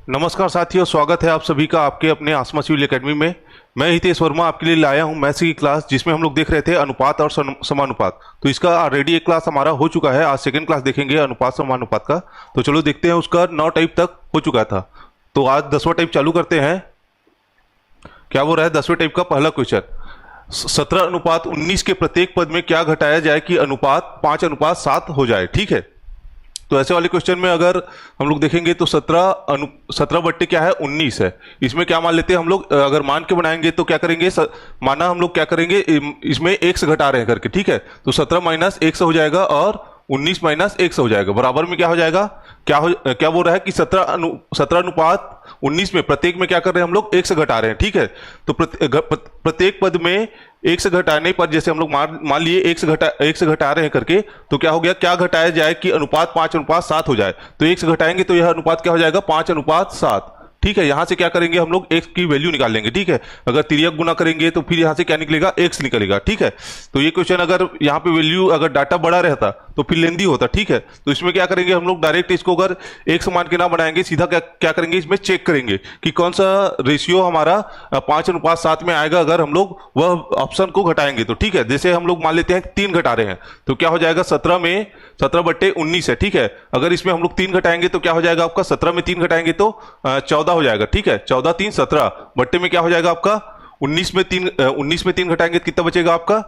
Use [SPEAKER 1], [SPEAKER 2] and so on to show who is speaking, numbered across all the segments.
[SPEAKER 1] नमस्कार साथियों, स्वागत है आप सभी का आपके अपने आसमा सिविल एकेडमी में। मैं हितेश वर्मा आपके लिए लाया हूं मैथ्स की क्लास, जिसमें हम लोग देख रहे थे अनुपात और समानुपात। तो इसका ऑलरेडी एक क्लास हमारा हो चुका है। आज सेकंड क्लास देखेंगे अनुपात समानुपात का। तो चलो देखते हैं, उसका 9 टाइप तक हो चुका था। तो आज 10वां टाइप चालू करते हैं। क्या वो रहा है 10वें टाइप का पहला क्वेश्चन। 17:19 के प्रत्येक पद में क्या घटाया जाए कि अनुपात 5:7 हो जाए। ठीक है, तो ऐसे वाले क्वेश्चन में अगर हम लोग देखेंगे तो 17 बट्टे क्या है 19 है। इसमें क्या मान लेते हैं हम लोग, अगर मान के बनाएंगे तो क्या करेंगे, माना हम लोग क्या करेंगे, इसमें 1 से घटा रहे हैं करके। ठीक है, तो 17 माइनस 1 से हो जाएगा और 19 माइनस 1 से हो जाएगा। बराबर में क्या हो जाएगा, क्या बोल रहा है कि 17:19 में प्रत्येक में क्या कर रहे हैं हम लोग, 1 से घटा रहे हैं। ठीक है, तो प्रत्येक पद में 1 से घटाने पर, जैसे हम लोग मान लिए 1 से घटा रहे हैं करके, तो क्या हो गया, क्या घटाया जाए कि अनुपात 5:7 हो जाए। तो 1 से घटाएंगे तो यह अनुपात क्या हो जाएगा, 5:7। ठीक है, यहां से क्या करेंगे हम लोग, x की वैल्यू निकाल लेंगे। ठीक है, अगर तिर्यक गुना करेंगे तो फिर यहां से क्या निकलेगा, x निकलेगा। ठीक है, तो ये क्वेश्चन अगर यहाँ पे वैल्यू अगर डाटा बड़ा रहता तो फिर लेंदी होता। ठीक है, तो इसमें क्या करेंगे हम लोग, डायरेक्ट इसको अगर एक समान के ना बनाएंगे, सीधा क्या करेंगे, इसमें चेक करेंगे कि कौन सा रेशियो हमारा 5:7 में आएगा अगर हम लोग वह ऑप्शन को घटाएंगे तो। ठीक है, जैसे हम लोग मान लेते हैं 3 घटा रहे हैं, तो क्या हो जाएगा, 17/19 है। ठीक है, अगर इसमें हम लोग 3 घटाएंगे तो क्या हो जाएगा आपका, 17 में 3 घटाएंगे तो 14 हो जाएगा। ठीक है, 14 3 17 बट्टे में क्या हो जाएगा आपका, 19 में 3 घटाएंगे तो कितना बचेगा आपका,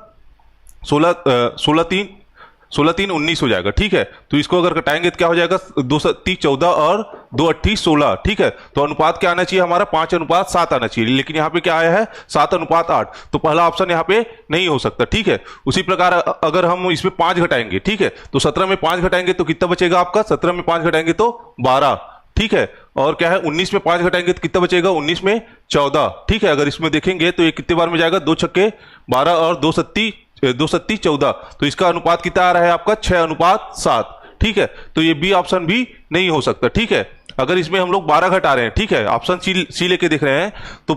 [SPEAKER 1] 16 3 19 हो जाएगा। ठीक है, तो इसको अगर घटाएंगे तो क्या हो जाएगा, 2 30 14 और 2 28 16। ठीक है, तो अनुपात क्या आना चाहिए हमारा, 5:7 आना चाहिए, लेकिन यहाँ पे क्या आया है 7:8। तो पहला ऑप्शन यहाँ पे नहीं हो सकता। ठीक है, उसी प्रकार अगर हम इसमें 5 घटाएंगे, ठीक है, तो 17 में 5 घटाएंगे तो कितना बचेगा आपका, 17 में 5 घटाएंगे तो 12। ठीक है, और क्या है 19 में 5 घटाएंगे तो कितना बचेगा, 19 में 14। ठीक है, अगर इसमें देखेंगे तो ये कितने बार में जाएगा, 2 छक्के 12 और 2 सत्ती 14। तो इसका अनुपात कितना आ रहा है आपका, 6:7। ठीक है, तो ये बी ऑप्शन भी नहीं हो सकता। ठीक है, अगर इसमें हम लोग 12 घटा रहे हैं, ठीक है, ऑप्शन सी लेके देख रहे हैं, तो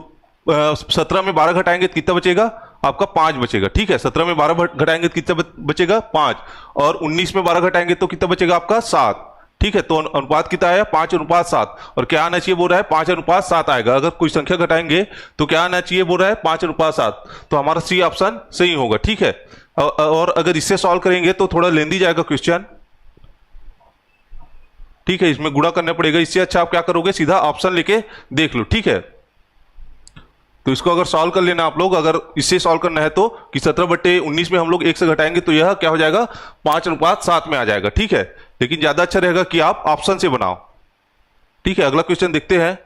[SPEAKER 1] 17 में 12 घटाएंगे तो कितना बचेगा आपका, 5 बचेगा। ठीक है, 17 में 12 घटाएंगे तो कितना बचेगा, 5, और 19 में 12 घटाएंगे तो कितना बचेगा आपका, 7। ठीक है, तो अनुपात कितना आया, 5:7, और क्या आना चाहिए बोल रहा है, 5:7 आएगा। अगर कोई संख्या घटाएंगे तो क्या आना चाहिए बोल रहा है, 5:7। तो हमारा सी ऑप्शन सही होगा। ठीक है, और अगर इससे सॉल्व करेंगे तो थोड़ा लेंदी जाएगा क्वेश्चन। ठीक है, इसमें गुणा करना पड़ेगा। इससे अच्छा आप क्या करोगे, सीधा ऑप्शन लेके देख लो। ठीक है, तो इसको अगर सॉल्व कर लेना आप लोग, अगर इससे सॉल्व करना है तो कि 17/19 में हम लोग 1 से घटाएंगे तो यह क्या हो जाएगा, 5:7 में आ जाएगा। ठीक है, लेकिन ज्यादा अच्छा रहेगा कि आप ऑप्शन से बनाओ। ठीक है, अगला क्वेश्चन देखते हैं।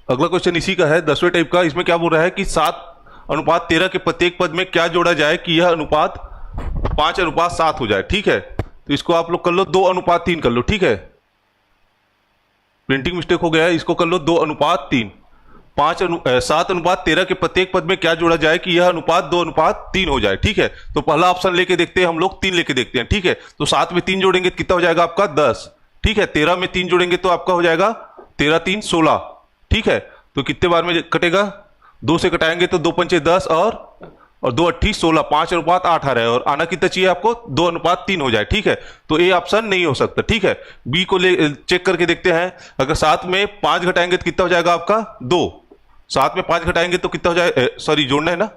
[SPEAKER 1] अगला क्वेश्चन इसी का है, 10वें टाइप का। इसमें क्या बोल रहा है कि 7:13 के प्रत्येक पद में क्या जोड़ा जाए कि यह अनुपात 5:7 हो जाए। ठीक है, तो इसको आप लोग कर लो 2:3 कर लो। ठीक है, प्रिंटिंग मिस्टेक हो गया है, इसको कर लो 2:3। 7:13 के प्रत्येक पद में क्या जोड़ा जाए कि यह अनुपात 2:3 हो जाए। ठीक है, तो पहला ऑप्शन लेके देखते हैं हम लोग, 3 लेके देखते हैं। ठीक है, तो 7 में 3 जोड़ेंगे तो कितना हो जाएगा आपका, 10। ठीक है, 13 में 3 जोड़ेंगे तो आपका हो जाएगा 13 3 16। ठीक है, तो कितने बार में कटेगा, 2 से कटाएंगे तो 2 पंचे 10 और 2 8 16, 5:8 आ रहा है, और आना कितना चाहिए आपको, 2:3 हो जाए। ठीक है, तो ए ऑप्शन नहीं हो सकता। ठीक है, बी को चेक करके देखते हैं। अगर 7 में 5 घटाएंगे तो कितना हो जाएगा आपका, 2। 7 में 5 घटाएंगे तो कितना हो जाए, सॉरी जोड़ना है ना,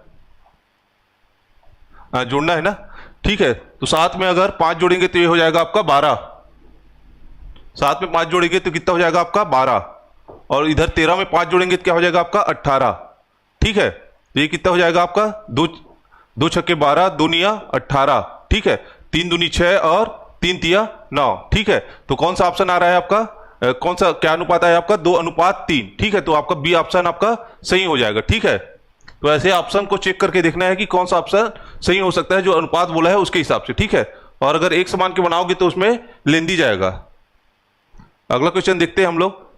[SPEAKER 1] जोड़ना है ना। ठीक है, तो 7 में अगर 5 जोड़ेंगे तो ये हो जाएगा आपका 12। 7 में 5 जोड़ेंगे तो कितना हो जाएगा आपका 12, और इधर 13 में 5 जोड़ेंगे तो क्या हो जाएगा आपका 18। ठीक है, तो ये कितना हो जाएगा आपका, 2 छक्के 12, 2 निया 18। ठीक है, 3 दूनी 6 और 3 तिया 9। ठीक है, तो कौन सा ऑप्शन आ रहा है आपका, कौन सा क्या अनुपात है आपका, 2:3। ठीक है, तो आपका बी ऑप्शन आपका सही हो जाएगा। ठीक है, तो ऐसे ऑप्शन को चेक करके देखना है कि कौन सा ऑप्शन सही हो सकता है, जो अनुपात बोला है उसके हिसाब से। ठीक है, और अगर एक समान के बनाओगे तो उसमें लेंदी जाएगा। अगला क्वेश्चन देखते हैं हम लोग।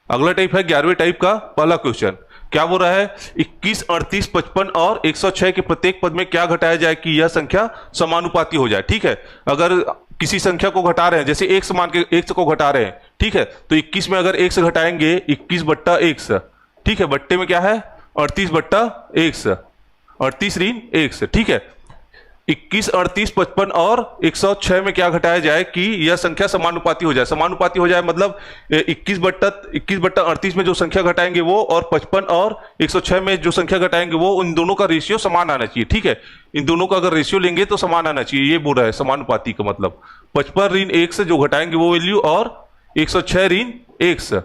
[SPEAKER 1] अगला टाइप है 11वें टाइप का पहला क्वेश्चन। क्या बोल रहा है, 21 38 55 और 106 के प्रत्येक पद में क्या घटाया जाए कि यह संख्या समानुपाती हो जाए। ठीक है, अगर किसी संख्या को घटा रहे हैं, जैसे एक समान के एक को घटा रहे हैं, ठीक है, तो 21 में अगर 1 से घटाएंगे 21/1, ठीक है, बट्टे में क्या है 38/1, 38 ऋण 1। ठीक है, 21, 38, 55 और 106 में क्या घटाया जाए कि यह संख्या समानुपाती हो जाए। समानुपाती हो जाए मतलब 21/38 में जो संख्या घटाएंगे वो, और 55 और 106 में जो संख्या घटाएंगे वो, उन दोनों का रेशियो समान आना चाहिए। ठीक है, इन दोनों का अगर रेशियो लेंगे तो समान आना चाहिए, ये बोल रहा है समानुपाती का मतलब। 55 ऋण 1 से जो घटाएंगे वो वैल्यू, और 106 ऋण 1 से,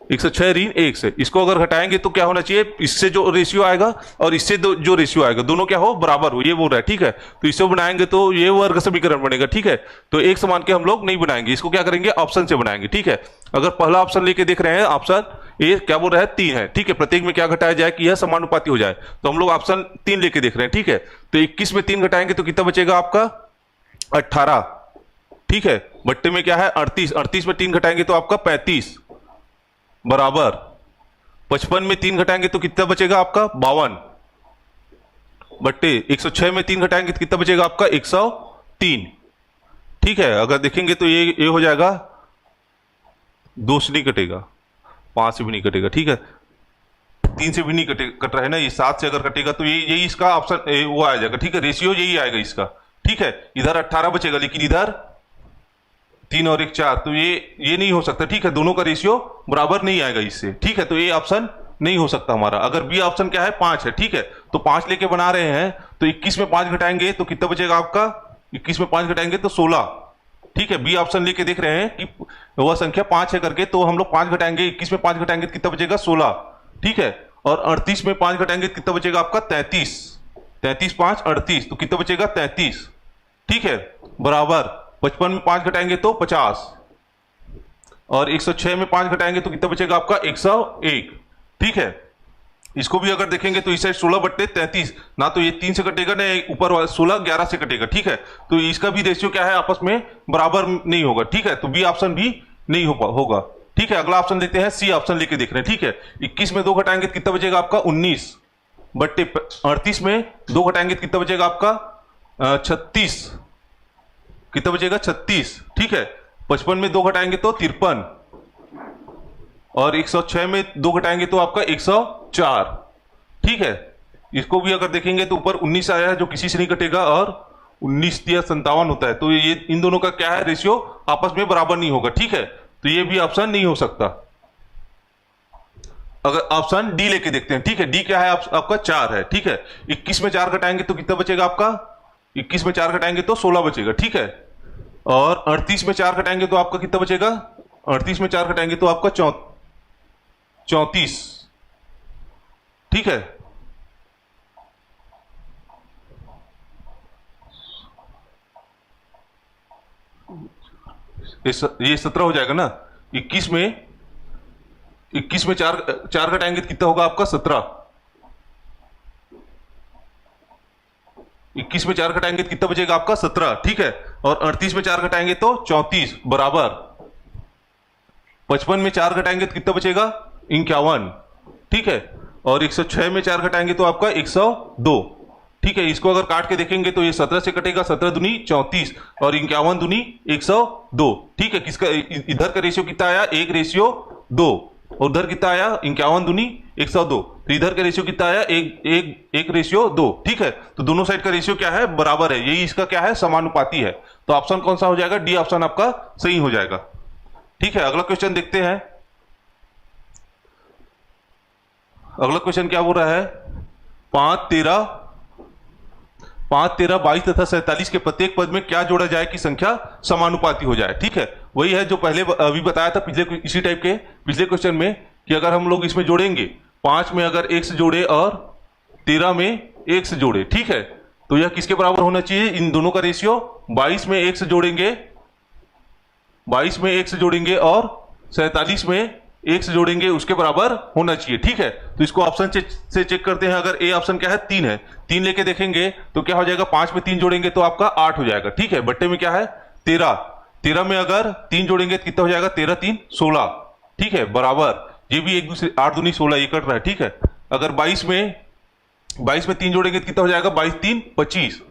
[SPEAKER 1] 106 ऋण 1 से, इसको अगर घटाएंगे तो क्या होना चाहिए, इससे जो रेशियो आएगा और इससे जो रेशियो आएगा दोनों क्या हो, बराबर हो, ये बोल रहा है। ठीक है, तो इससे बनाएंगे तो ये वर्ग समीकरण बनेगा। ठीक है, तो एक समान के हम लोग नहीं बनाएंगे, इसको क्या करेंगे, ऑप्शन से बनाएंगे। ठीक है, अगर पहला ऑप्शन लेके देख रहे हैं, ऑप्शन ए क्या बोल रहा है, 3 है। ठीक है, प्रत्येक में क्या घटाया जाए कि यह समानुपाती हो जाए, तो हम लोग ऑप्शन 3 लेके देख रहे हैं। ठीक है, तो 21 में 3 घटाएंगे तो कितना बचेगा आपका, 18। ठीक है, बट्टे में क्या है 38, 38 में 3 घटाएंगे तो आपका 35 बराबर 55 में 3 घटाएंगे तो कितना बचेगा आपका 52 बट्टे 106 में 3 घटाएंगे तो कितना बचेगा आपका 103। ठीक है, अगर देखेंगे तो ये हो जाएगा, 2 से नहीं कटेगा, 5 से भी नहीं कटेगा। ठीक है, 3 से भी नहीं कट रहा है ना, ये 7 से अगर कटेगा तो यही इसका ऑप्शन वो आ जाएगा। ठीक है, रेशियो यही आएगा इसका। ठीक है, इधर 18 बचेगा लेकिन इधर 3 और 1 4, तो ये नहीं हो सकता। ठीक है, दोनों का रेशियो बराबर नहीं आएगा इससे। ठीक है, तो ये ऑप्शन नहीं हो सकता हमारा। अगर बी ऑप्शन क्या है 5 है। ठीक है, तो 5 लेके बना रहे हैं, तो 21 में 5 घटाएंगे तो कितना बचेगा आपका, 21 में 5 घटाएंगे तो 16। ठीक है, बी ऑप्शन लेके देख रहे हैं कि वह संख्या 5 है करके, तो हम लोग 5 घटाएंगे, 21 में 5 घटाएंगे तो कितना बचेगा 16। ठीक है, और 38 में 5 घटाएंगे तो कितना बचेगा आपका 33, 33 5 38, तो कितना बचेगा 33। ठीक है, बराबर 55 में 5 घटाएंगे तो 50, और 106 में 5 घटाएंगे तो कितना बचेगा आपका 101। ठीक है, इसको भी अगर देखेंगे तो इस साइड 16/33, ना तो ये 3 से कटेगा ना ऊपर 16 11 से कटेगा। ठीक है, तो इसका भी रेशियो क्या है, आपस में बराबर नहीं होगा। ठीक है, तो बी ऑप्शन भी नहीं होगा। ठीक है, अगला ऑप्शन लेते हैं, सी ऑप्शन लेके देख रहे हैं। ठीक है, 21 में 2 घटाएंगे तो कितना बचेगा आपका 19/38 में 2 घटाएंगे तो कितना बचेगा आपका 36, कितना बचेगा 36। ठीक है, 55 में 2 घटाएंगे तो 53, और 106 में 2 घटाएंगे तो आपका 104। ठीक है, इसको भी अगर देखेंगे तो ऊपर 19 आया है जो किसी से नहीं कटेगा, और 19 या 57 होता है, तो ये इन दोनों का क्या है, रेशियो आपस में बराबर नहीं होगा। ठीक है, तो ये भी ऑप्शन नहीं हो सकता। अगर ऑप्शन डी लेके देखते हैं। ठीक है, डी क्या है आपका 4 है। ठीक है, 21 में 4 घटाएंगे तो कितना बचेगा आपका, 21 में 4 घटाएंगे तो 16 बचेगा। ठीक है, और 38 में 4 घटाएंगे तो आपका कितना बचेगा, 38 में 4 घटाएंगे तो आपका 34। ठीक है, ये 17 हो जाएगा ना। 21 में 4 घटाएंगे तो कितना होगा आपका 17। 21 में 4 घटाएंगे तो कितना बचेगा आपका 17। ठीक है, और 38 में 4 घटाएंगे तो 34 बराबर 55 में 4 घटाएंगे तो कितना बचेगा 51। ठीक है, और 106 में 4 घटाएंगे तो आपका 102। ठीक है, इसको अगर काट के देखेंगे तो ये 17 से कटेगा, 17 दूनी 34 और 51 दूनी 102। ठीक है, किसका इधर का रेशियो कितना आया 1:2, और उधर कितना आया 51 दूनी 102, तो इधर का रेशियो कितना आया 1:2। ठीक है, तो दोनों साइड का रेशियो क्या है, बराबर है, यही इसका क्या है, समानुपाती है। तो ऑप्शन कौन सा हो जाएगा, डी ऑप्शन आपका सही हो जाएगा। ठीक है, अगला क्वेश्चन देखते हैं। अगला क्वेश्चन क्या बोल रहा है, 5 13 22 तथा 47 के प्रत्येक पद में क्या जोड़ा जाए कि संख्या समानुपाती हो जाए। ठीक है, वही है जो पहले अभी बताया था पिछले, इसी टाइप के पिछले क्वेश्चन में, कि अगर हम लोग इसमें जोड़ेंगे 5 में अगर 1 से जोड़े और 13 में 1 से जोड़े, ठीक है, तो यह किसके बराबर होना चाहिए, इन दोनों का रेशियो 22 में 1 से जोड़ेंगे, 22 में 1 से जोड़ेंगे और 47 में 1 से जोड़ेंगे, उसके बराबर होना चाहिए। ठीक है, तो इसको ऑप्शन से चेक करते हैं। अगर ए ऑप्शन क्या है 3 है, 3 लेके देखेंगे तो क्या हो जाएगा, 5 में 3 जोड़ेंगे तो आपका 8 हो जाएगा। ठीक है, बट्टे में क्या है 13, 13 में अगर 3 जोड़ेंगे तो कितना हो जाएगा 13 3 16। ठीक है, बराबर ये भी एक दूसरे 8 दूनी 16 ये कट रहा है। ठीक है, अगर 22 में 3 जोड़ेंगे तो कितना हो जाएगा 22 3 25,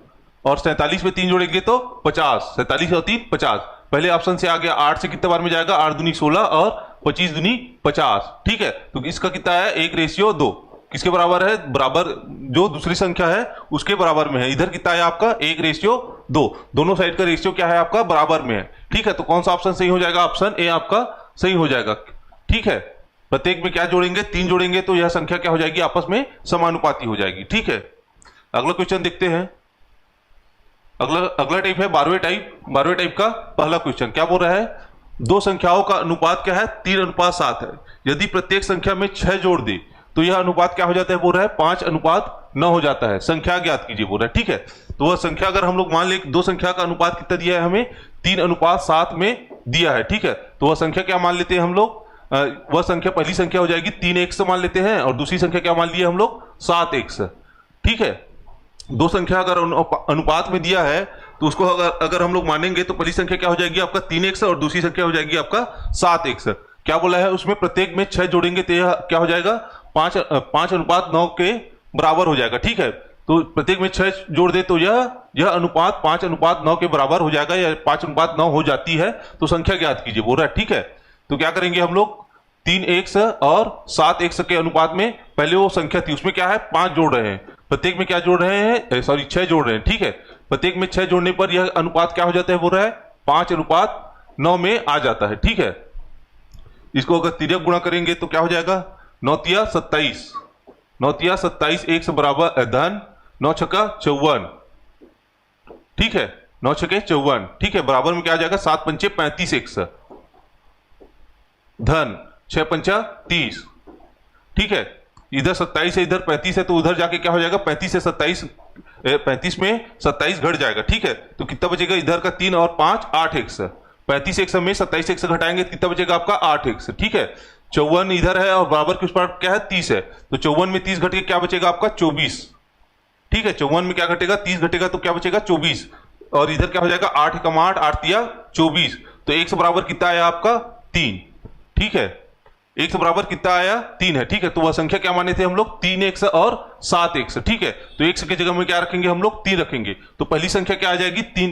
[SPEAKER 1] और 47 में 3 जोड़ेंगे तो 50, 47 और 3 50। पहले ऑप्शन से आ गया, 8 से कितने बार में जाएगा, 8 दूनी 16 और 25 दूनी 50। ठीक है, तो इसका कितना है 1:2, किसके बराबर है, बराबर जो दूसरी संख्या है उसके बराबर में है। इधर कितना है आपका 1:2, दोनों साइड का रेशियो क्या है आपका बराबर में है। ठीक है, तो कौन सा ऑप्शन सही हो जाएगा, ऑप्शन ए आपका सही हो जाएगा। ठीक है, प्रत्येक में क्या जोड़ेंगे, 3 जोड़ेंगे तो यह संख्या क्या हो जाएगी, आपस में समानुपाती हो जाएगी। ठीक है, अगला क्वेश्चन देखते हैं। अगला टाइप है 12वें टाइप का पहला क्वेश्चन क्या बोल रहा है, दो संख्याओं का अनुपात क्या है, 3:7 है। यदि प्रत्येक संख्या में 6 जोड़ दे तो यह अनुपात क्या हो जाता है, बोल रहा है 5:9 हो जाता है। संख्या ज्ञात कीजिए बोल रहा है। ठीक है, तो वह संख्या अगर हम लोग मान ले दो संख्या का अनुपात कितना दिया है हमें, 3:7 में दिया है। ठीक है, तो वह संख्या क्या मान लेते हैं हम लोग, वह संख्या पहली संख्या हो जाएगी 3x मान लेते हैं, और दूसरी संख्या क्या मान लिए हम लोग 7x। ठीक है, दो संख्या अगर अनुपात में दिया है तो उसको अगर हम लोग मानेंगे तो पहली संख्या क्या हो जाएगी आपका 3x और दूसरी संख्या हो जाएगी आपका 7x। क्या बोला है उसमें, प्रत्येक में 6 जोड़ेंगे तो यह क्या हो जाएगा 5:9 के बराबर हो जाएगा। ठीक है, तो प्रत्येक में 6 जोड़ दे तो यह अनुपात 5:9 के बराबर हो जाएगा, या 5:9 हो जाती है। तो संख्या ज्ञात कीजिए बोल रहा है। ठीक है, तो क्या करेंगे हम लोग, 3x और 7x के अनुपात में पहले वो संख्या थी उसमें क्या है 5 जोड़ रहे हैं, प्रत्येक में क्या जोड़ रहे हैं, सॉरी 6 जोड़ रहे हैं। ठीक है, प्रत्येक में 6 जोड़ने पर यह अनुपात क्या हो जाता है, बोल रहा है 5:9 में आ जाता है। ठीक है, इसको अगर तिर्यक गुणा करेंगे तो क्या हो जाएगा, 9×3 = 27, x बराबर धन 9×6 = 54। ठीक है, 9×6 = 54। ठीक है, बराबर में क्या आ जाएगा 7×5 = 35x धन 6×5 = 30। ठीक है, इधर 27 है इधर 35 है, तो उधर जाके क्या हो जाएगा 35 से 27, 35 में 27 घट जाएगा। ठीक है, तो कितना बचेगा, इधर का 3 और 5 8x, 35x में 27x घटाएंगे कितना बचेगा आपका 8x। ठीक है, 54 इधर है और बराबर के उस पर क्या है 30 है, तो 54 में 30 घट के क्या बचेगा आपका 24। ठीक है, 54 में क्या घटेगा 30 घटेगा तो क्या बचेगा 24, और इधर क्या हो जाएगा 8 × 8 8 × 24, तो x बराबर कितना आया आपका 3। ठीक है, x बराबर कितना आया 3 है। ठीक है, तो वह संख्या क्या माने थे हम लोग 3x और 7x। ठीक है, तो x की जगह में क्या रखेंगे हम लोग 3 रखेंगे, तो पहली संख्या क्या आ जाएगी 3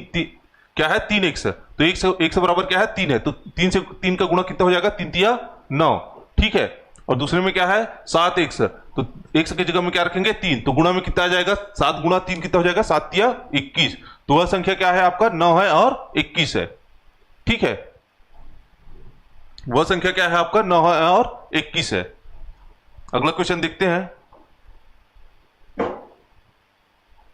[SPEAKER 1] क्या है 3x, तो x बराबर क्या है 3 है, तो 3 से 3 का गुणा कितना हो जाएगा 3 × 9। ठीक है, और दूसरे में क्या है 7x, तो x की जगह में क्या रखेंगे 3, तो गुणा में कितना आ जाएगा 7 × 3 कितना हो जाएगा 7 × 21, तो वह संख्या क्या है आपका 9 है और 21 है। ठीक है, वह संख्या क्या है आपका 9 है और 21 है। अगला क्वेश्चन देखते हैं।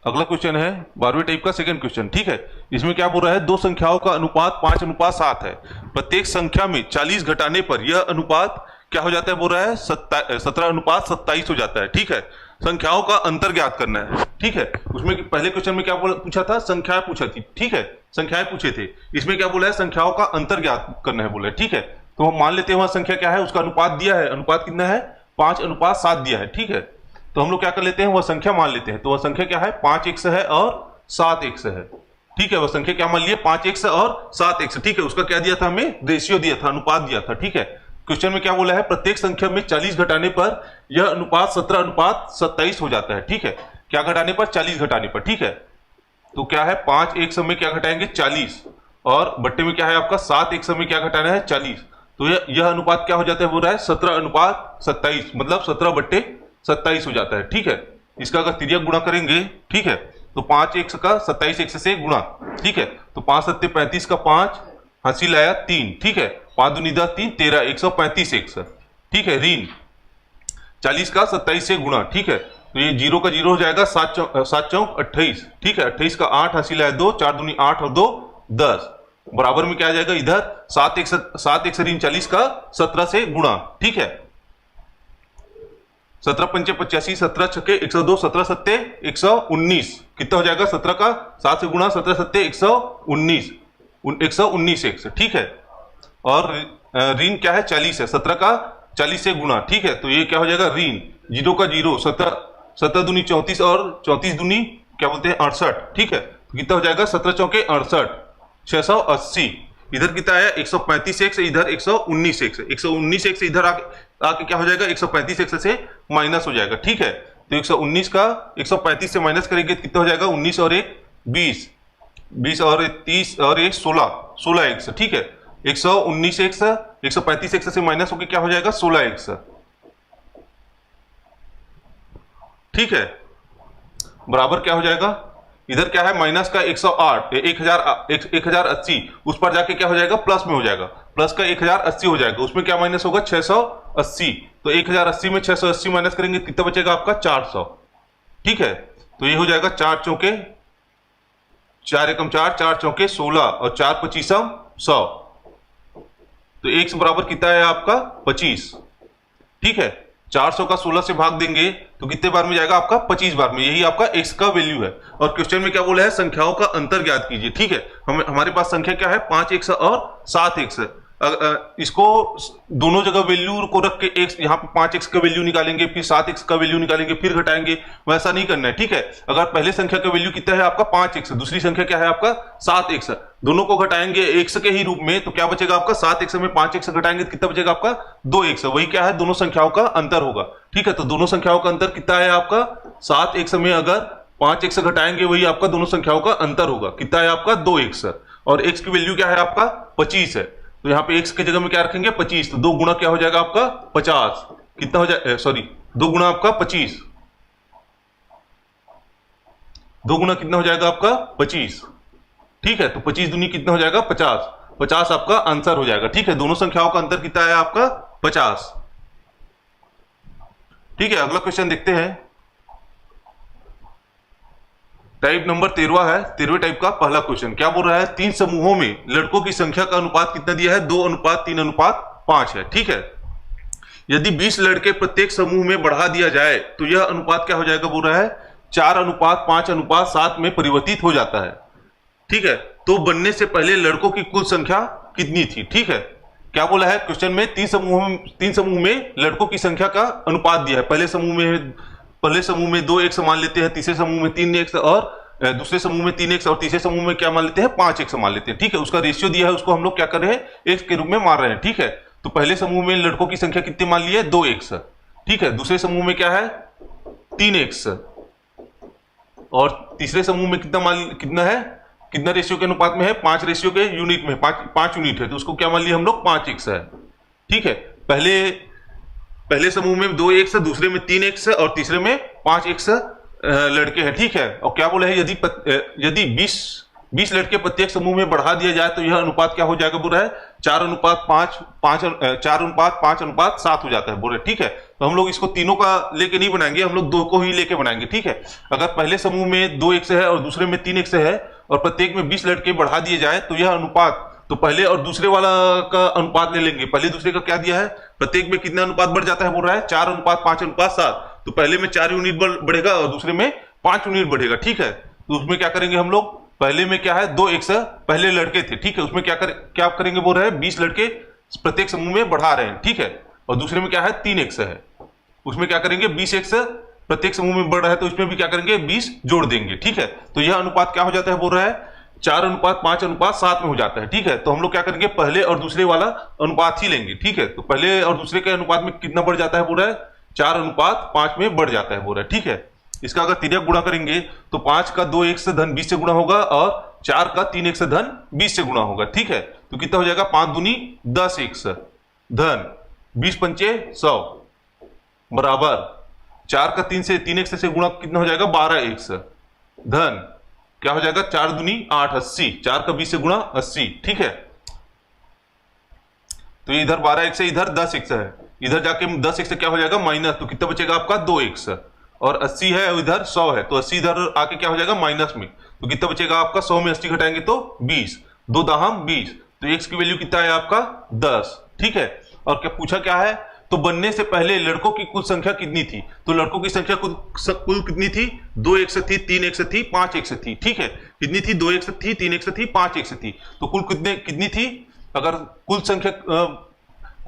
[SPEAKER 1] अगला क्वेश्चन है 12वें टाइप का सेकंड क्वेश्चन। ठीक है, इसमें क्या बोल रहा है, दो संख्याओं का अनुपात 5:7 है। प्रत्येक संख्या में 40 घटाने पर यह अनुपात क्या हो जाता है, बोल रहा है 17:27 हो जाता है। ठीक है, संख्याओं का अंतर ज्ञात करना है। ठीक है, उसमें पहले क्वेश्चन में क्या पूछा था, संख्याएं पूछा थी। ठीक है, संख्याएं पूछे थे, इसमें क्या बोला है संख्याओं का अंतर ज्ञात करना है बोला है। ठीक है, तो हम मान लेते हैं वह संख्या क्या है, उसका अनुपात दिया है, अनुपात कितना है 5:7 दिया है। ठीक है, तो हम लोग क्या कर लेते हैं, वह संख्या मान लेते हैं, तो वह संख्या क्या है 5x है और 7x है। ठीक है, वह संख्या क्या मान लिए 5x और 7x। ठीक है, उसका क्या दिया था हमें, रेशियो दिया था, अनुपात दिया था। ठीक है, क्वेश्चन में क्या बोला है, प्रत्येक संख्या में 40 घटाने पर यह अनुपात 17:27 हो जाता है। ठीक है, क्या घटाने पर 40 घटाने पर। ठीक है, तो क्या है 5x में क्या घटाएंगे 40, और बट्टे में क्या है आपका 7x में क्या घटाना है 40, तो यह अनुपात क्या हो जाता है, बोल रहा है 17:27, मतलब 17/27 हो जाता है। ठीक है, इसका अगर तिर्यक गुणा करेंगे, ठीक है, तो 5x का 27x से गुणा। ठीक है, तो 5×7 = 35 का 5 हासिल आया 3। ठीक है, 5 दूनी 10 3 13 135x। ठीक है, ऋण 40 का 27 से गुणा। ठीक है, तो ये 0 का 0 हो जाएगा, 7 चौक 28। ठीक है, 28 का 8 हासिल आया 2, 4 दूनी 8 और 2 10, बराबर में क्या आ जाएगा इधर 7x ऋण 40 का 17 से गुणा। ठीक है, 17×5 = 85, 17×6 = 102, 17×7 = 119, कितना हो जाएगा 17 का 7 से गुणा, 17×7 = 119, 119x। ठीक है, और ऋण क्या है 40 है, 17 का 40 से गुणा। ठीक है, तो ये क्या हो जाएगा ऋण 0 का 0, 17 दूनी 34 और 34 दूनी क्या बोलते हैं 68। ठीक है, तो कितना हो जाएगा 17 चौके 68, 680। इधर कितना आया 135x, इधर 119x, 119x इधर आके क्या हो जाएगा 135x से माइनस हो जाएगा। ठीक है, तो 119 का 135 से माइनस करेंगे तो कितना हो जाएगा 19 और 1 20, 20 और 30 और 1 16, 16x। ठीक है, 119x 135x से माइनस होकर क्या हो जाएगा 16x। ठीक है, बराबर क्या हो जाएगा, इधर क्या है माइनस का 108 1080, उस पर जाके क्या हो जाएगा प्लस में हो जाएगा, प्लस का 1080 हो जाएगा, उसमें क्या माइनस होगा 680, तो 1080 में 680 माइनस करेंगे कितना बचेगा आपका 400। ठीक है, तो ये हो जाएगा 4 चौके 4 एकम 4, 4 चौके 16 और 4 पचीसम 100, तो x बराबर कितना है आपका 25। ठीक है, 400 का 16 से भाग देंगे तो कितने बार में जाएगा आपका 25 बार में, यही आपका x का वैल्यू है। और क्वेश्चन में क्या बोला है, संख्याओं का अंतर ज्ञात कीजिए। ठीक है, हमारे पास संख्या क्या है 5x और 7x। इसको दोनों जगह वैल्यू को रख के x, यहाँ पे 5x का वैल्यू निकालेंगे, फिर 7x का वैल्यू निकालेंगे, फिर घटाएंगे, वैसा नहीं करना है। ठीक है, अगर पहले संख्या का वैल्यू कितना है आपका 5x, दूसरी संख्या क्या है आपका 7x, दोनों को घटाएंगे x के ही रूप में, तो क्या बचेगा आपका 7x में 5x घटाएंगे तो कितना बचेगा आपका 2x, वही क्या है दोनों संख्याओं का अंतर होगा। ठीक है, तो दोनों संख्याओं का अंतर कितना है आपका 7x में अगर 5x घटाएंगे वही आपका दोनों संख्याओं का अंतर होगा, कितना है आपका 2x, और x की वैल्यू क्या है आपका 25 है, तो यहाँ पे x की जगह में क्या रखेंगे 25, तो 2 गुना क्या हो जाएगा आपका 50, कितना हो जाए सॉरी 2 गुना आपका 25, 2 गुना कितना हो जाएगा आपका 25। ठीक है, तो 25 दूनी कितना हो जाएगा 50, 50 आपका आंसर हो जाएगा। ठीक है, दोनों संख्याओं का अंतर कितना है आपका 50। ठीक है, अगला क्वेश्चन देखते हैं। टाइप नंबर 13 है, 13वें टाइप का पहला क्वेश्चन क्या बोल रहा है, 3 समूहों में लड़कों की संख्या का अनुपात कितना दिया है 2:3:5 है। ठीक है, यदि 20 लड़के प्रत्येक समूह में बढ़ा दिया जाए तो यह अनुपात क्या हो जाएगा, बोल रहा है 4:5:7 में परिवर्तित हो जाता है। ठीक है, तो बनने से पहले लड़कों की कुल संख्या कितनी थी। ठीक है, क्या बोला है क्वेश्चन में, 3 समूह में लड़कों की संख्या का अनुपात दिया है। पहले समूह में 2x मान लेते हैं, तीसरे समूह में 3x और दूसरे समूह में 3x और तीसरे समूह में क्या मान लेते हैं 5x मान लेते हैं। ठीक है, उसका रेशियो दिया है, उसको हम लोग क्या कर रहे हैं x के रूप में मान रहे हैं। ठीक है, तो पहले समूह में लड़कों की संख्या कितनी मान ली है 2x। ठीक है, दूसरे समूह में क्या है 3x और तीसरे समूह में कितना है, कितना रेशियो के अनुपात में है 5 रेशियो के यूनिट में, 5 यूनिट है, तो उसको क्या मान लिया हम लोग 5x है। ठीक है, पहले समूह में 2x, दूसरे में 3x और तीसरे में 5x लड़के हैं। ठीक है, और क्या बोला है यदि 20 लड़के प्रत्येक समूह में बढ़ा दिया जाए तो यह अनुपात क्या हो जाएगा, बोल रहा है 4:5:7 हो जाता है, बोल रहे। ठीक है, तो हम लोग इसको तीनों का लेके नहीं बनाएंगे, हम लोग 2 को ही लेके बनाएंगे। ठीक है, अगर पहले समूह में 2x है और दूसरे में 3x है और प्रत्येक में 20 लड़के बढ़ा दिए जाए तो यह अनुपात, तो पहले और दूसरे वाला का अनुपात ले लेंगे। पहले दूसरे का क्या दिया है, प्रत्येक में कितना अनुपात बढ़ जाता है, बोल रहा है 4:5:7, तो पहले में 4 यूनिट बढ़ेगा और दूसरे में 5 यूनिट बढ़ेगा। ठीक है, तो उसमें क्या करेंगे हम लोग, पहले में क्या है 2x पहले लड़के थे। ठीक है, उसमें क्या करेंगे, बोल रहे हैं 20 लड़के प्रत्येक समूह में बढ़ा रहे हैं। ठीक है, और दूसरे में क्या है 3x है, उसमें क्या करेंगे 20x प्रत्येक समूह में बढ़ रहा है, तो इसमें भी क्या करेंगे 20 जोड़ देंगे। ठीक है, तो यह अनुपात क्या हो जाता है, बोल रहा है 4:5:7 में हो जाता है। ठीक है, तो हम लोग क्या करेंगे पहले और दूसरे वाला अनुपात ही लेंगे। ठीक है, तो पहले और दूसरे के अनुपात में कितना बढ़ जाता है, बोल रहा है 4:5 में बढ़ जाता है, बोल रहा है। ठीक है, इसका अगर तिर्यक गुणा करेंगे तो 5 का 2x धन 20 से गुणा होगा और 4 का 3x धन 20 से गुणा होगा। ठीक है, तो कितना हो जाएगा 5 दूनी 10x धन 20 पंचे 100 बराबर 4 का 3x से गुणा कितना हो जाएगा 12x धन क्या हो जाएगा 4 दूनी 8 80, 4 का 20 से गुणा 80। ठीक है, तो इधर 12x है, इधर 10x है, इधर जाके 10x से क्या हो जाएगा माइनस, तो कितना बचेगा आपका 2x, और 80 है इधर 100 है, तो 80 इधर आके क्या हो जाएगा माइनस में, तो कितना बचेगा आपका 100 में 80 घटाएंगे तो 20, 2 दाहम 20, तो x की वैल्यू कितना है आपका 10। ठीक है, और क्या पूछा क्या है, तो बनने से पहले लड़कों की कुल संख्या कितनी थी, तो लड़कों की संख्या कुल कितनी थी 2x थी, 3x थी, 5x थी। ठीक है, कितनी थी 2x थी, 3x थी, 5x थी, तो कुल कितनी थी, अगर कुल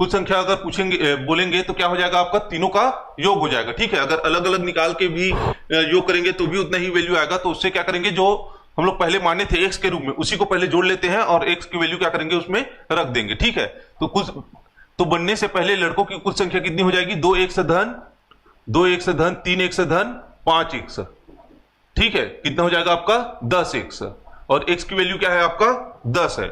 [SPEAKER 1] संख्या अगर पूछेंगे बोलेंगे तो क्या हो जाएगा आपका तीनों का योग हो जाएगा। ठीक है, अगर अलग अलग निकाल के भी योग करेंगे तो भी उतना ही वैल्यू आएगा, तो उससे क्या करेंगे जो हम लोग पहले माने थे x के रूप में उसी को पहले जोड़ लेते हैं और x की वैल्यू क्या करेंगे उसमें रख देंगे। ठीक है, तो बनने से पहले लड़कों की कुल संख्या कितनी हो जाएगी 2x धन 3x धन 5x। ठीक है, कितना हो जाएगा आपका 10x, और x की वैल्यू क्या है आपका 10 है।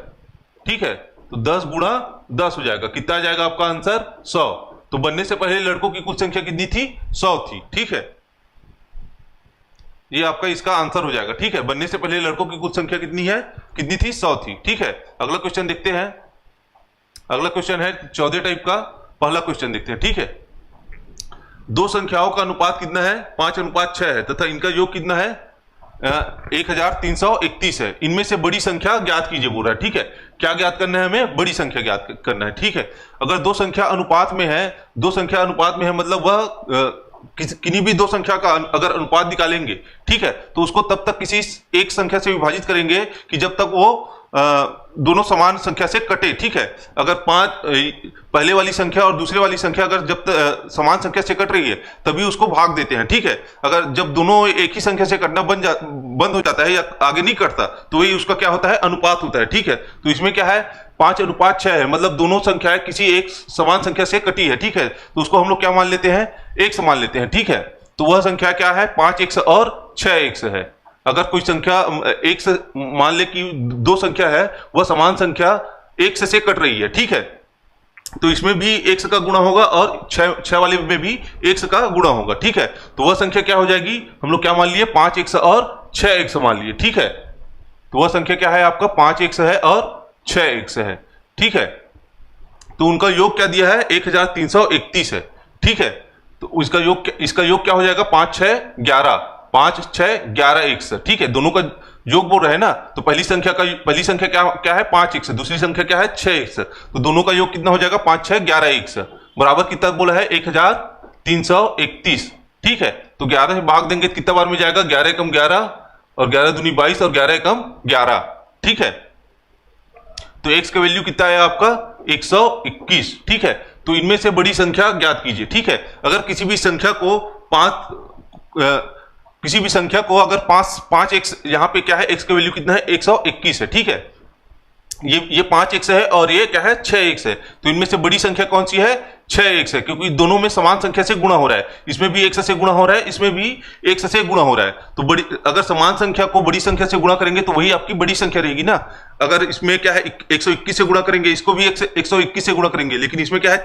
[SPEAKER 1] ठीक है, तो 10 गुणा 10 हो जाएगा, कितना आ जाएगा आपका आंसर 100। तो बनने से पहले लड़कों की कुल संख्या कितनी थी 100 थी। ठीक है, ये आपका इसका आंसर हो जाएगा। ठीक है, बनने से पहले लड़कों की कुल संख्या कितनी है, कितनी थी, 100 थी। ठीक है, अगला क्वेश्चन देखते हैं। अगला क्वेश्चन है 14 टाइप का, पहला क्वेश्चन देखते हैं। ठीक है, दो संख्याओं का अनुपात कितना है, 5:6 है तथा इनका योग कितना है, 1331 है। इनमें से बड़ी संख्या ज्ञात कीजिए बोल रहा है। ठीक है, क्या ज्ञात करना है हमें, बड़ी संख्या ज्ञात करना है। ठीक है, अगर दो संख्या अनुपात में है, दो संख्या अनुपात में है मतलब वह किन्हीं भी दो संख्या का अगर अनुपात निकालेंगे, ठीक है, तो उसको तब तक किसी एक संख्या से विभाजित करेंगे कि जब तक वो दोनों समान संख्या से कटे। ठीक है, अगर पहले वाली संख्या और दूसरे वाली संख्या अगर जब समान संख्या से कट रही है तभी उसको भाग देते हैं। ठीक है, अगर जब दोनों एक ही संख्या से कटना बंद हो जाता है या आगे नहीं कटता तो वही उसका क्या होता है, अनुपात होता है। ठीक है, तो इसमें क्या है, 5:6 है, मतलब दोनों संख्याएं किसी एक समान संख्या से कटी है। ठीक है, तो उसको हम लोग क्या मान लेते हैं, x मान लेते हैं। ठीक है, तो वह संख्या क्या है, 5x और 6x है। अगर कोई संख्या एक से मान ले कि दो संख्या है, वह समान संख्या एक से कट रही है। ठीक है, तो इसमें भी x का गुणा होगा और 6 वाले में भी x का गुणा होगा। ठीक है, तो वह संख्या क्या हो जाएगी, हम लोग क्या मान लिए, 5x और 6x मान लिए। ठीक है, तो वह संख्या क्या है आपका, 5x है और 6x है। ठीक है, तो उनका योग क्या दिया है, 1331 है। ठीक है, तो इसका योग क्या हो जाएगा, 5 6 11, 5 6 11 x। ठीक है, दोनों का योग बोल रहे हैं ना, तो पहली संख्या क्या है 5x, दूसरी संख्या क्या है 6x, तो दोनों का योग कितना हो जाएगा, 5 6 11 x बराबर कितना बोला है, 1331। ठीक है, तो 11 से भाग देंगे तो कितना बार में जाएगा, 11 एकम 11 और 11 दूनी 22 और 11 एकम 11। ठीक है, तो x का वैल्यू कितना है आपका, 121। ठीक है, तो इनमें से बड़ी संख्या ज्ञात कीजिए। ठीक है, अगर किसी भी संख्या को अगर 5x, यहाँ पे क्या है, x का वैल्यू कितना है, 121 है। ठीक है, ये 5x है और ये क्या है, 6x है, तो इनमें से बड़ी संख्या कौन सी है, 6x है, क्योंकि दोनों में समान संख्या से गुणा हो रहा है। इसमें भी x से गुणा हो रहा है, इसमें भी x से गुणा हो रहा है। तो अगर समान संख्या को बड़ी संख्या से गुणा करेंगे तो वही आपकी बड़ी संख्या रहेगी ना। अगर इसमें क्या है, 121 से गुणा करेंगे, इसको भी 121 से गुणा करेंगे, लेकिन इसमें क्या है,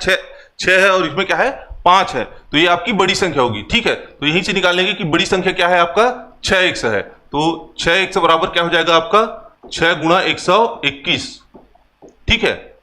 [SPEAKER 1] 6 है और इसमें क्या है, 5 है, तो ये आपकी बड़ी संख्या होगी। ठीक है, तो यहीं से निकालेंगे कि बड़ी संख्या क्या है आपका, 6x है, तो 6x बराबर क्या हो जाएगा आपका, 6 गुणा 121। ठीक है,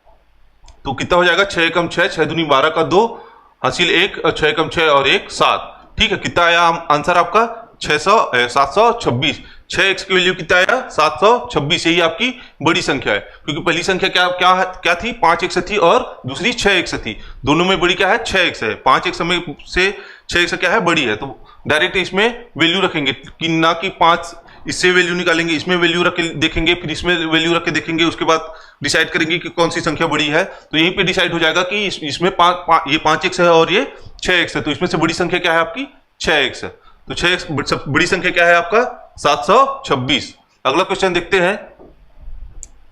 [SPEAKER 1] तो कितना हो जाएगा, 6 एकम 6, 6 दूनी 12 का 2 हासिल 1 और 6 एकम 6 और 1 7। ठीक है, कितना आया आंसर आपका, 726। 6x की वैल्यू कितना आया, 726। यही आपकी बड़ी संख्या है, क्योंकि पहली संख्या क्या थी, 5x थी और दूसरी 6x थी। दोनों में बड़ी क्या है, 6x है। 5x में से 6x क्या है, बड़ी है, तो डायरेक्ट इसमें वैल्यू रखेंगे कि ना कि 5 इससे वैल्यू निकालेंगे, इसमें वैल्यू रख के देखेंगे, फिर इसमें वैल्यू रख के देखेंगे, उसके बाद डिसाइड करेंगे कि कौन सी संख्या बड़ी है। तो यहीं पे डिसाइड हो जाएगा कि इसमें ये 5x है और ये 6x है, तो इसमें से बड़ी संख्या क्या है आपकी, 6x है। तो 6x बड़ी संख्या क्या है आपका, 726। अगला क्वेश्चन देखते हैं।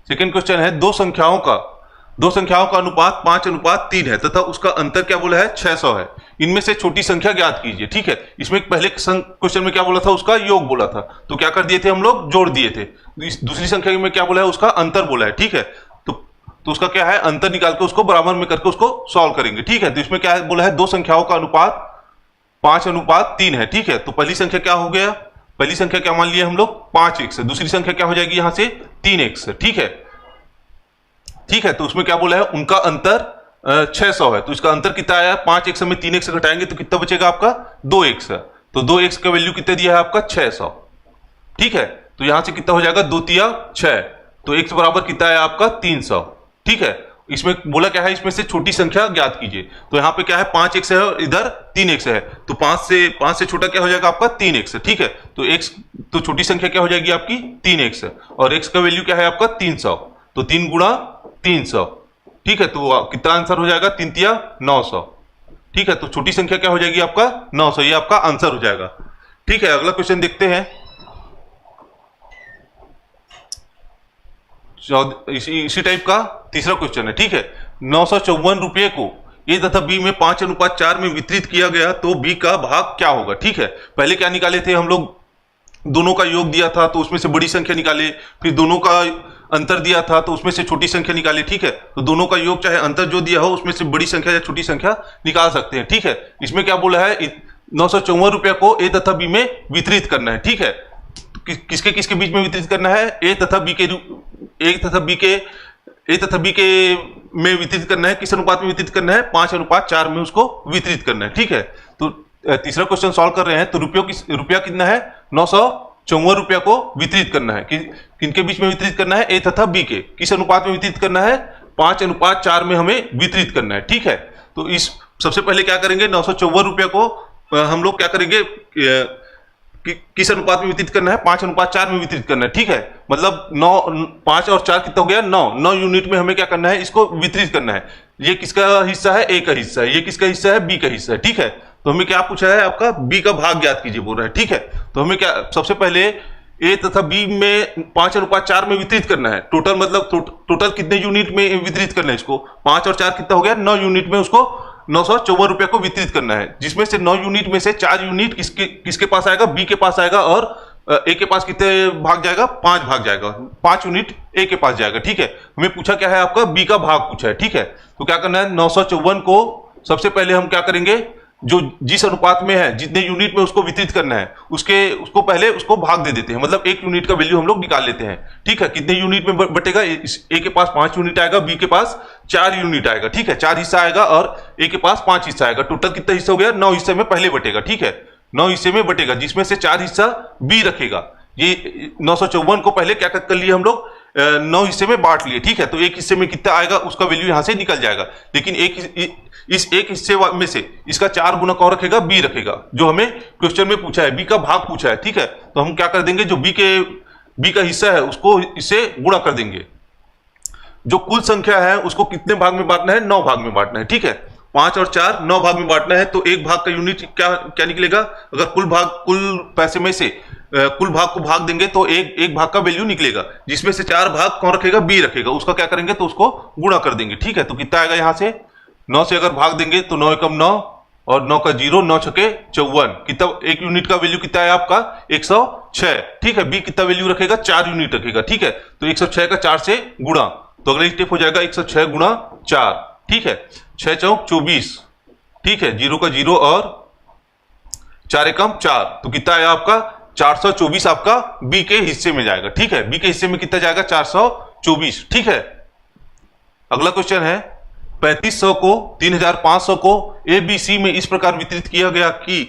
[SPEAKER 1] सेकेंड क्वेश्चन है, दो संख्याओं का अनुपात 5:3 है तथा उसका अंतर क्या बोला है, 600 है। इनमें से छोटी संख्या ज्ञात कीजिए। ठीक है, इसमें पहले क्वेश्चन में क्या बोला था, उसका योग बोला था, तो क्या कर दिए थे हम लोग, जोड़ दिए थे। दूसरी संख्या में क्या बोला है, उसका अंतर बोला है। ठीक है, तो उसका क्या है, अंतर निकाल के उसको बराबर में करके उसको सॉल्व करेंगे। ठीक है, तो इसमें क्या बोला है, दो संख्याओं का अनुपात 5:3 है। ठीक है, तो पहली संख्या क्या हो गया, पहली संख्या क्या मान लिया हम लोग, 5x, दूसरी संख्या क्या हो जाएगी यहां से 3x। ठीक है, तो उसमें क्या बोला है, उनका अंतर 600 है, तो इसका अंतर कितना आया, 5x में 3x घटाएंगे तो कितना बचेगा आपका, 2x है, तो 2x का वैल्यू कितना दिया है आपका, 600। ठीक है, तो यहां से कितना हो जाएगा, 2 तिया 6, तो x बराबर कितना है आपका, 300। ठीक है, इसमें बोला क्या है, इसमें से छोटी संख्या ज्ञात कीजिए, तो यहाँ पे क्या है, 5x है और इधर 3x है, तो 5 से छोटा क्या हो जाएगा आपका, 3x। ठीक है, तो छोटी संख्या क्या हो जाएगी आपकी, 3x, और x का वैल्यू क्या है आपका, 300, तो 3 गुणा 300। ठीक है, तो कितना आंसर हो जाएगा, 3 तिया 900। ठीक है, तो छोटी संख्या क्या हो जाएगी आपका, 900, ये आपका आंसर हो जाएगा। ठीक है, अगला क्वेश्चन देखते हैं। इसी टाइप का तीसरा क्वेश्चन है। ठीक है, 954 रुपये को ए तथा बी में 5:4 में वितरित किया गया तो बी का भाग क्या होगा। ठीक है, पहले क्या निकाले थे हम लोग, दोनों का योग दिया था तो उसमें से बड़ी संख्या निकाले, फिर दोनों का अंतर दिया था तो उसमें से छोटी संख्या निकाली। ठीक है, तो दोनों का योग चाहे अंतर जो दिया हो उसमें से बड़ी संख्या या छोटी संख्या निकाल सकते हैं। ठीक है, इसमें क्या बोला है, ₹954 को ए तथा बी में वितरित करना है। ठीक है, किसके किसके बीच में वितरित करना है? ए तथा बी के में वितरित करना है। किस अनुपात में वितरित करना है? 5:4 में उसको वितरित करना है। ठीक है, तो तीसरा क्वेश्चन सॉल्व कर रहे हैं। तो रुपया कितना है? ₹954 को वितरित करना है। किनके बीच में वितरित करना है? ए तथा बी के। किस अनुपात में वितरित करना है? 5:4 में हमें वितरित करना है। ठीक है, तो इस सबसे पहले क्या करेंगे? ₹954 को हम लोग क्या करेंगे? किस अनुपात में वितरित करना है? 5:4 में वितरित करना है। ठीक है, मतलब 5 और 4 कितना हो गया? 9 यूनिट में हमें क्या करना है? इसको वितरित करना है। ये किसका हिस्सा है? ए का हिस्सा है। ये किसका हिस्सा है? बी का हिस्सा है। ठीक है, तो हमें क्या पूछा है? आपका बी का भाग ज्ञात कीजिए बोल रहा है। ठीक है, तो हमें क्या सबसे पहले ए तथा बी में 5:4 में वितरित करना है। टोटल मतलब टोटल कितने यूनिट में वितरित करना है इसको? 5 और 4 कितना हो गया? 9 यूनिट में उसको ₹954 को वितरित करना है, जिसमें से 9 यूनिट में से 4 यूनिट किसके पास आएगा? बी के पास आएगा। और ए के पास कितने भाग जाएगा? 5 भाग जाएगा। 5 यूनिट ए के पास जाएगा। ठीक है, हमें पूछा क्या है? आपका बी का भाग पूछा है। ठीक है, तो क्या करना है? 954 को सबसे पहले हम क्या करेंगे? जो जिस अनुपात में है, जितने यूनिट में उसको वितरित करना है, उसको पहले उसको भाग दे देते हैं। मतलब 1 यूनिट का वैल्यू हम लोग निकाल लेते हैं। ठीक है, कितने यूनिट में बटेगा? ए के पास 5 यूनिट आएगा, बी के पास 4 यूनिट आएगा। ठीक है, 4 हिस्सा आएगा और ए के पास 5 हिस्सा आएगा। टोटल कितना हिस्सा हो गया? 9 हिस्से में पहले बटेगा। ठीक है, 9 हिस्से में बटेगा, जिसमें से 4 हिस्सा बी रखेगा। ये 954 को पहले क्या कर लिए हम लोग? 9 हिस्से में बांट लिए। ठीक है, तो एक हिस्से में कितना आएगा उसका वैल्यू यहां से निकल जाएगा। लेकिन इस एक हिस्से में से इसका 4 गुना कौन रखेगा? बी रखेगा, जो हमें क्वेश्चन में पूछा है। बी का भाग पूछा है। ठीक है, तो हम क्या कर देंगे? जो बी का हिस्सा है उसको इससे गुणा कर देंगे। जो कुल संख्या है उसको कितने भाग में बांटना है? 9 भाग में बांटना है। ठीक है, 5 और 4 9 भाग में बांटना है। तो एक भाग का यूनिट क्या निकलेगा? अगर कुल पैसे में से कुल भाग को भाग देंगे तो एक भाग का वैल्यू निकलेगा, जिसमें से 4 भाग कौन रखेगा? बी रखेगा। उसका क्या करेंगे? तो उसको गुणा कर देंगे। ठीक है, तो कितना आएगा? यहां से 9 से अगर भाग देंगे तो 9 एकम 9 और 9 का 0, 9 छके 54। कितना एक यूनिट का वैल्यू कितना है आपका? 106। ठीक है, बी कितना वैल्यू रखेगा? 4 यूनिट रखेगा। ठीक है, तो 106 का 4 से गुणा, तो अगला स्टेप हो जाएगा 106 गुणा 4। ठीक है, 6 चौक 24। ठीक है, 0 का 0 और 4 एकम 4, तो कितना है आपका? 424 आपका बी के हिस्से में जाएगा। ठीक है, बी के हिस्से में कितना जाएगा? 424। ठीक है, अगला क्वेश्चन है 3500 को 3500 को ए बी सी में इस प्रकार वितरित किया गया कि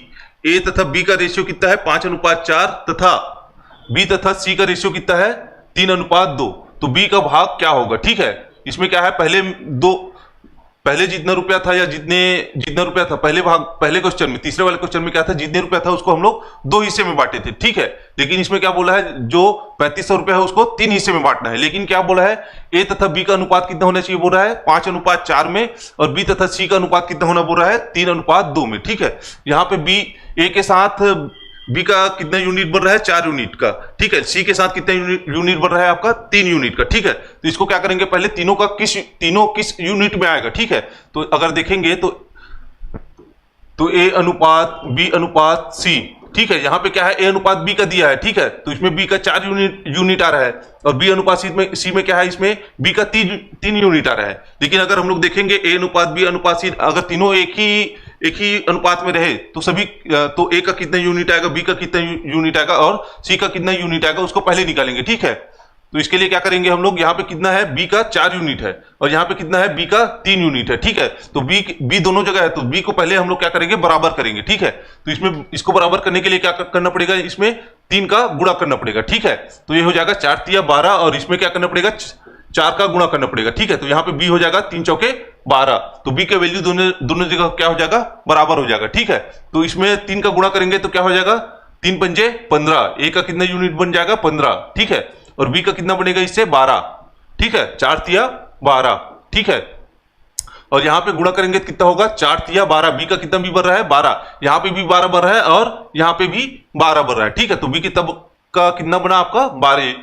[SPEAKER 1] ए तथा बी का रेशियो कितना है? 5:4 तथा बी तथा सी का रेशियो कितना है? 3:2। तो बी का भाग क्या होगा? ठीक है, इसमें क्या है? पहले जितना रुपया था या जितना रुपया था पहले क्वेश्चन में, तीसरे वाले क्वेश्चन में क्या था? जितने रुपया था उसको हम लोग 2 हिस्से में बांटे थे। ठीक है, लेकिन इसमें क्या बोला है? जो 3500 रुपया है उसको 3 हिस्से में बांटना है। लेकिन क्या बोला है? ए तथा बी का अनुपात कितना होना चाहिए बोल रहा है? 5:4 में। और बी तथा सी का अनुपात कितना होना बोल रहा है? 3:2 में। ठीक है, यहाँ पे बी ए के साथ बी का कितना यूनिट बढ़ रहा है? 4 यूनिट का। ठीक है, सी के साथ कितना यूनिट बढ़ रहा है आपका? 3 यूनिट का। ठीक है, तो इसको क्या करेंगे? पहले तीनों किस यूनिट में आएगा? ठीक है, तो अगर देखेंगे तो ए अनुपात बी अनुपात सी। ठीक है, यहां पे क्या है? ए अनुपात बी का दिया है। ठीक है, तो इसमें बी का 4 यूनिट आ रहा है और बी अनुपात सी में क्या है? इसमें बी का 3 यूनिट आ रहा है। लेकिन अगर हम लोग देखेंगे ए अनुपात बी अनुपात सी, अगर तीनों एक ही अनुपात में रहे तो तो ए का कितना यूनिट आएगा, बी का कितना यूनिट आएगा और सी का कितना यूनिट आएगा, उसको पहले निकालेंगे। ठीक है, तो इसके लिए क्या करेंगे हम लोग? यहाँ पे कितना है? बी का 4 यूनिट है और यहाँ पे कितना है? बी का 3 यूनिट है। ठीक है, तो बी दोनों जगह है, तो बी को पहले हम लोग क्या करेंगे? बराबर करेंगे। ठीक है, तो इसमें इसको बराबर करने के लिए क्या करना पड़ेगा? इसमें 3 का गुणा करना पड़ेगा। ठीक है, तो ये हो जाएगा 4 तिया 12 और इसमें क्या करना पड़ेगा? 4 का गुणा करना पड़ेगा। ठीक है, तो यहाँ पे बी हो जाएगा 3 चौके 12, तो बी का वैल्यू दोनों जगह क्या हो जाएगा? बराबर हो जाएगा। ठीक है, तो इसमें 3 का गुणा करेंगे तो क्या हो जाएगा? 3 पंजे 15। ए का कितना यूनिट बन जाएगा? 15। ठीक है, और बी का कितना बनेगा इससे? 12। ठीक है, 4 तिया 12। ठीक है, और यहां पे गुणा करेंगे तो कितना होगा? 4 तिया 12। बी का कितना भी बढ़ रहा है? 12। यहां पे भी 12 बढ़ रहा है और यहां पे भी 12 बढ़ रहा है। ठीक है, तो बी का कितना बना आपका?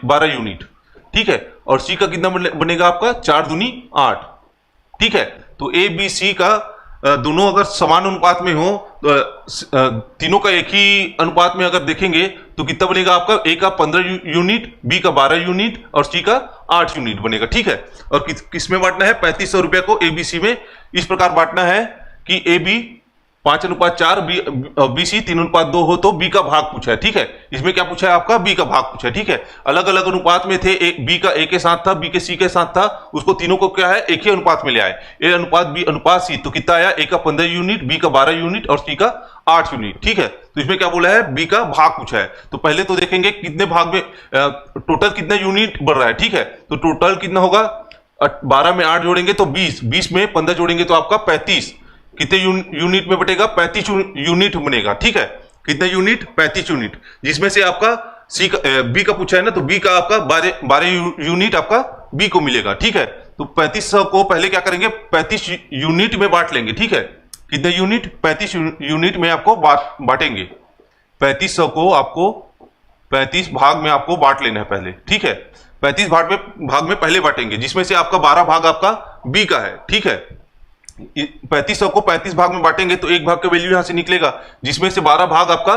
[SPEAKER 1] 12 यूनिट। ठीक है, और सी का कितना बनेगा आपका? 4 दूनी 8। ठीक है, तो ए बी सी का दोनों अगर समान अनुपात में हो, तीनों का एक ही अनुपात में अगर देखेंगे तो कितना बनेगा आपका? ए का 15 यूनिट, बी का 12 यूनिट और सी का 8 यूनिट बनेगा। ठीक है, और किस में बांटना है? 3500 रुपया को ए बी सी में इस प्रकार बांटना है कि ए बी 5:4 BC 3:2 हो तो B का भाग पूछा है, ठीक है। इसमें क्या पूछा है आपका, B का भाग पूछा है, ठीक है। अलग अलग अनुपात में थे, एक B का A के साथ था, B के C के साथ था, उसको तीनों को क्या है एक ही अनुपात में ले आए, A अनुपात B अनुपात C। तो कितना आया, A का 15 यूनिट, B का 12 यूनिट और C का 8 यूनिट, ठीक है। तो इसमें क्या बोला है, B का भाग पूछा है। तो पहले तो देखेंगे कितने भाग में टोटल कितना यूनिट बढ़ रहा है, ठीक है। तो टोटल कितना होगा, 12 में 8 जोड़ेंगे तो 20, 20 में 15 जोड़ेंगे तो आपका 35। कितने यूनिट में बटेगा, 35 यूनिट बनेगा, ठीक है। कितने यूनिट, 35 यूनिट, जिसमें से आपका बी का पूछा है ना, तो बी का आपका 12 यूनिट आपका बी को मिलेगा, ठीक है। तो 3500 को पहले क्या करेंगे, 35 यूनिट में बांट लेंगे, ठीक है। कितने यूनिट, 35 यूनिट में आपको बांटेंगे। 3500 को आपको 35 भाग में आपको बांट लेना है पहले, ठीक है। 35 भाग में पहले बांटेंगे, जिसमें से आपका 12 भाग आपका बी का है, ठीक है। 3500 को 35 भाग में बांटेंगे तो एक भाग का वैल्यू यहां से निकलेगा, जिसमें से 12 भाग आपका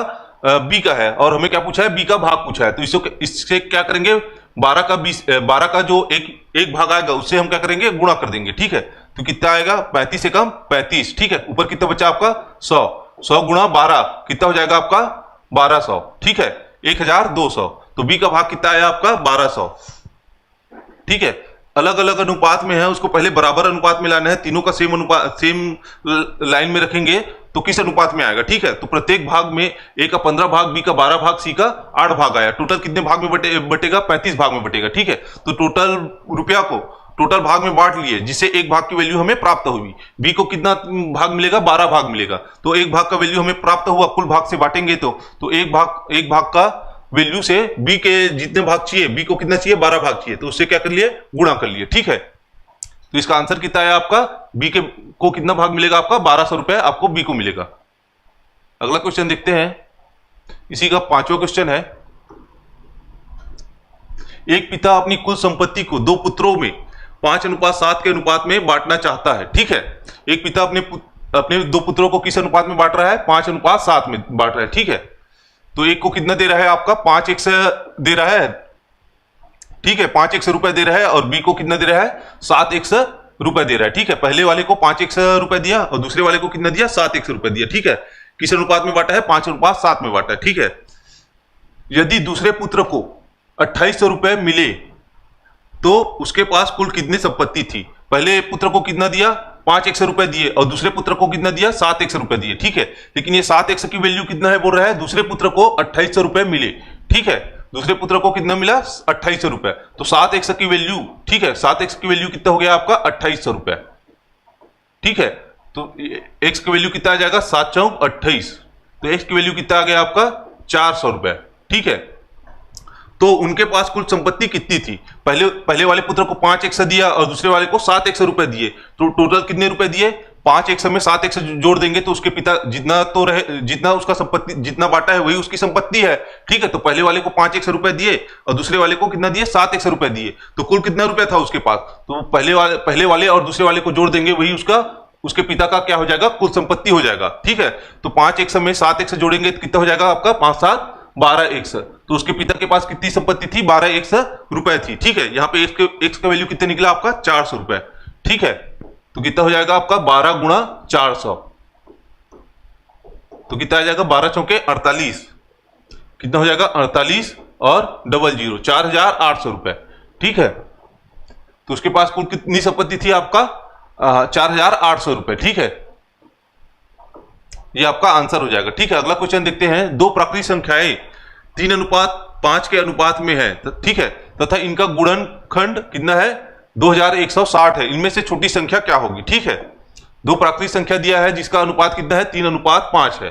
[SPEAKER 1] बी का है, और हमें क्या पूछा है, बी का भाग पूछा है। तो इससे क्या करेंगे, 12 का जो एक भाग आएगा उससे हम क्या करेंगे, गुणा कर देंगे, ठीक है। तो कितना आएगा, 35 से कम 35, ठीक है। ऊपर कितना बचा आपका 100, 100 गुणा 12 कितना हो जाएगा आपका 1200, ठीक है, 1200। तो बी का भाग कितना आया आपका 1200, ठीक है। अलग अलग अनुपात में है, उसको पहले बराबर अनुपात में लाना है, तीनों का सेम अनुपात सेम लाइन में रखेंगे तो किस अनुपात में आएगा, ठीक है। तो प्रत्येक भाग में ए का 15 भाग, बी का 12 भाग, सी का 8 भाग आया। टोटल कितने भाग में बटेगा, 35 भाग में बटेगा, ठीक है। तो टोटल रुपया को टोटल भाग में बांट लिए, जिससे एक भाग की वैल्यू हमें प्राप्त हुई। बी को कितना भाग मिलेगा, 12 भाग मिलेगा। तो एक भाग का वैल्यू हमें प्राप्त हुआ, कुल भाग से बांटेंगे तो एक भाग का वैल्यू से बी के जितने भाग चाहिए, बी को कितना चाहिए, 12 भाग चाहिए, तो उससे क्या कर लिए, गुणा कर लिए, ठीक है। तो इसका आंसर कितना है आपका, बी के को कितना भाग मिलेगा आपका 1200 रुपए आपको बी को मिलेगा। अगला क्वेश्चन देखते हैं, इसी का 5वां क्वेश्चन है। एक पिता अपनी कुल संपत्ति को 2 पुत्रों में 5:7 के अनुपात में बांटना चाहता है, ठीक है। एक पिता अपने 2 पुत्रों को किस अनुपात में बांट रहा है, 5:7 में बांट रहा है, ठीक है। तो एक को कितना दे रहा है आपका 5x दे रहा है, ठीक है, 5x रुपए दे रहा है, और बी को कितना दे रहा है 7x रुपए दे रहा है, ठीक है। पहले वाले को 5x रुपए दिया और दूसरे वाले को कितना दिया 7x रुपए दिया, ठीक है। किस अनुपात में बांटा है, 5:7 में बांटा है, ठीक है। यदि दूसरे पुत्र को 2800 रुपए मिले तो उसके पास कुल कितनी संपत्ति थी। पहले पुत्र को कितना दिया 5x रुपए दिए और दूसरे पुत्र को कितना दिया 7x रुपए दिए, ठीक है। लेकिन ये 7x की वैल्यू कितना है बोल रहा है, दूसरे पुत्र को 2800 रुपए मिले, ठीक है। दूसरे पुत्र को कितना मिला 2800 रुपए, तो 7x की वैल्यू, ठीक है, 7x की वैल्यू कितना हो गया आपका 2800 रुपए, ठीक है। तो x की वैल्यू कितना आ जाएगा 7 चौक 28, तो x की वैल्यू कितना आ गया आपका 400 रुपए, ठीक है। तो उनके पास कुल संपत्ति कितनी थी, पहले वाले पुत्र को 5x दिया और दूसरे वाले को 7x रुपए दिए, तो टोटल कितने रुपए दिए 5x में 7x जोड़ देंगे तो उसके पिता जितना उसका संपत्ति जितना बांटा है वही उसकी संपत्ति है, ठीक है। तो पहले वाले को 5x रुपए दिए और दूसरे वाले को कितना दिए 7x रुपए दिए, तो कुल कितना रुपया था उसके पास, तो पहले वाले और दूसरे वाले को जोड़ देंगे, वही उसके पिता का क्या हो जाएगा कुल संपत्ति हो जाएगा, ठीक है। तो 5x में 7x जोड़ेंगे तो कितना हो जाएगा आपका 5×7 12x, तो उसके पिता के पास कितनी संपत्ति थी 12x रुपए थी, ठीक है। यहाँ पे x का वैल्यू कितने निकला आपका 400 रुपए, ठीक है। तो कितना हो जाएगा आपका 12 गुणा 400, तो कितना आ जाएगा 12 चौके 48, कितना हो जाएगा 48 और 00 4800 रुपए, ठीक है। तो उसके पास कुल कितनी संपत्ति थी आपका 4800 रुपए, ठीक है। ये आपका आंसर हो जाएगा, ठीक है। अगला क्वेश्चन देखते हैं, दो प्राकृतिक संख्याएं 3:5 के अनुपात में है, ठीक है, तथा इनका गुणनखंड कितना है 2160 है, इनमें से छोटी संख्या क्या होगी, ठीक है। दो प्राकृतिक संख्या दिया है जिसका अनुपात कितना है 3:5 है,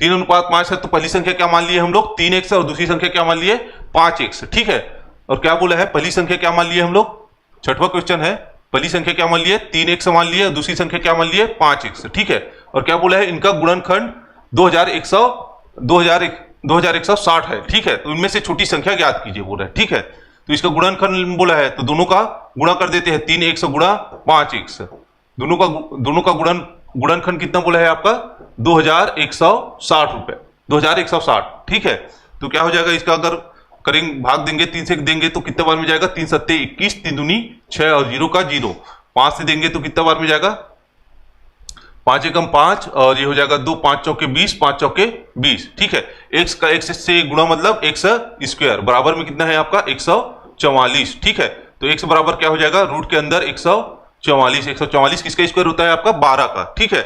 [SPEAKER 1] 3:5 है, तो पहली संख्या क्या मान लिए हम लोग 3x और दूसरी संख्या क्या मान लिए 5x, ठीक है। और क्या बोला है पहली संख्या क्या मान लिए हम लोग, 6वां क्वेश्चन है, पहली संख्या क्या मान लिए 3x मान लिए और दूसरी संख्या क्या मान लिए 5x, ठीक है। और क्या बोला है इनका गुणनखंड 2160 है, ठीक है। तो इनमें से छोटी संख्या ज्ञात कीजिए बोल रहा है, ठीक है। तो इसका गुणनखंड बोला है तो दोनों का गुणा कर देते हैं, 3x गुणा 5x, दोनों का गुणनखंड कितना बोला है आपका 2160 रुपए, 2160, ठीक है। तो क्या हो जाएगा इसका अगर करेंगे भाग देंगे 3 से देंगे तो कितने बार में जाएगा 3 सत्ते 21, 3 दूनी 6 और 0 का 0, 5 से देंगे तो कितना बार में जाएगा 5 एकम 5 और ये हो जाएगा 2, 5 चौके 20, 5 चौके 20, ठीक है। x का x से गुणा मतलब x स्क्वायर बराबर में कितना है आपका 144, ठीक है। तो x बराबर क्या हो जाएगा, रूट के अंदर 144, 144 किसका स्क्वायर होता है आपका 12 का, ठीक है।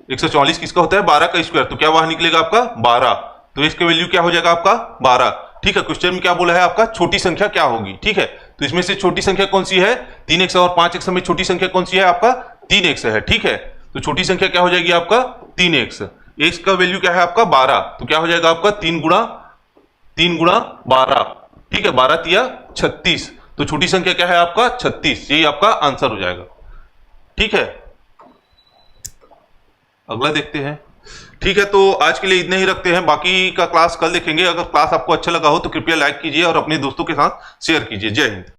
[SPEAKER 1] 144 किसका होता है 12 का स्क्वायर, तो क्या बाहर निकलेगा आपका 12, तो इसका वैल्यू क्या हो जाएगा आपका 12, ठीक है। क्वेश्चन में क्या बोला है आपका छोटी संख्या क्या होगी, ठीक है। तो इसमें से छोटी संख्या कौन सी है 3x और 5x में छोटी संख्या कौन सी है आपका 3x है, ठीक है। तो छोटी संख्या क्या हो जाएगी आपका 3x, x का वैल्यू क्या है आपका 12, तो क्या हो जाएगा आपका 3 गुणा 12, ठीक है। 12 तिया 36, तो छोटी संख्या क्या है आपका 36, यही आपका आंसर हो जाएगा, ठीक है। अगला देखते हैं, ठीक है। तो आज के लिए इतना ही रखते हैं, बाकी का क्लास कल देखेंगे। अगर क्लास आपको अच्छा लगा हो तो कृपया लाइक कीजिए और अपने दोस्तों के साथ शेयर कीजिए। जय हिंद।